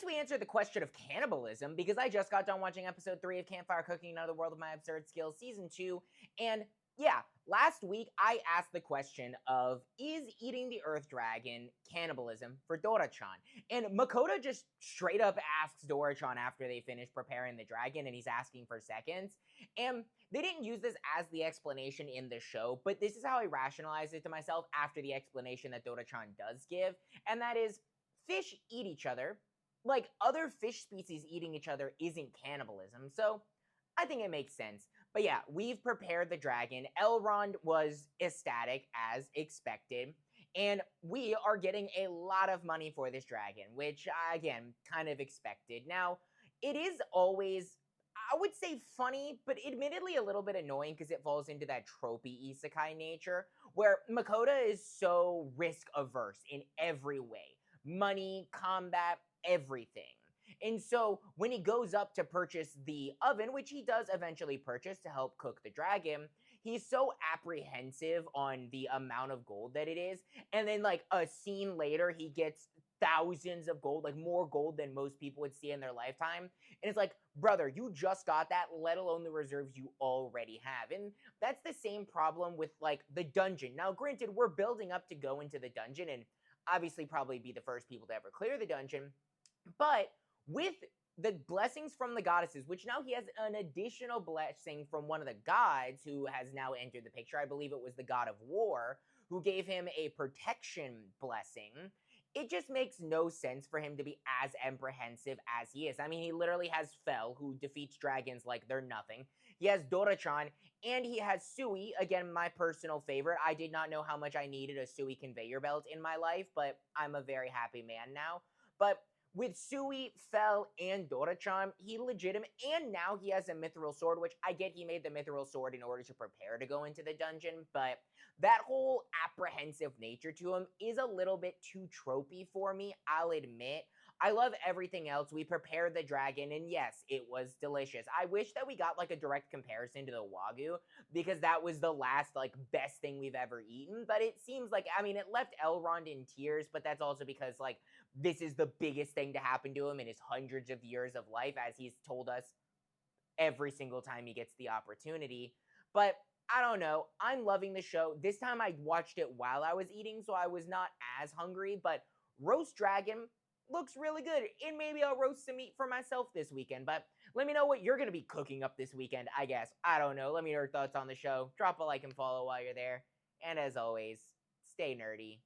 least we answered the question of cannibalism because I just got done watching episode 3 of Campfire Cooking Another World of My Absurd Skills season 2. And yeah, last week I asked the question of is eating the Earth Dragon cannibalism for Dora-chan? And Makoto just straight up asks Dora-chan after they finish preparing the dragon and he's asking for seconds. And they didn't use this as the explanation in the show, but this is how I rationalized it to myself after the explanation that Dora-chan does give. And that is fish eat each other. Like, other fish species eating each other isn't cannibalism, so I think it makes sense. But yeah, we've prepared the dragon. Elrond was ecstatic, as expected. And we are getting a lot of money for this dragon, which, again, kind of expected. Now, it is always, I would say, funny, but admittedly a little bit annoying because it falls into that tropey isekai nature, where Makoto is so risk averse in every way. Money, combat, everything. And so when he goes up to purchase the oven, which he does eventually purchase to help cook the dragon, he's so apprehensive on the amount of gold that it is. And then, like, a scene later, he gets thousands of gold, like more gold than most people would see in their lifetime. And it's like, brother, you just got that, let alone the reserves you already have. And that's the same problem with, like, the dungeon. Now, granted, we're building up to go into the dungeon and obviously probably be the first people to ever clear the dungeon. But with the blessings from the goddesses, which now he has an additional blessing from one of the gods who has now entered the picture. I believe it was the god of war who gave him a protection blessing. It just makes no sense for him to be as apprehensive as he is. I mean, he literally has Fel, who defeats dragons like they're nothing. He has Dora-chan, and he has Sui, again, my personal favorite. I did not know how much I needed a Sui conveyor belt in my life, but I'm a very happy man now. But with Sui, Fel, and Dora-chan, he legitimate, and now he has a mithril sword, which I get he made the mithril sword in order to prepare to go into the dungeon, but that whole apprehensive nature to him is a little bit too tropey for me, I'll admit. I love everything else. We prepared the dragon, and yes, it was delicious. I wish that we got, like, a direct comparison to the Wagyu, because that was the last, like, best thing we've ever eaten, but it seems like, I mean, it left Elrond in tears, but that's also because, like, this is the biggest thing to happen to him in his hundreds of years of life, as he's told us every single time he gets the opportunity. But I don't know. I'm loving the show. This time I watched it while I was eating, so I was not as hungry, but roast dragon looks really good. And maybe I'll roast some meat for myself this weekend. But let me know what you're going to be cooking up this weekend, I guess. I don't know. Let me know your thoughts on the show. Drop a like and follow while you're there. And as always, stay nerdy.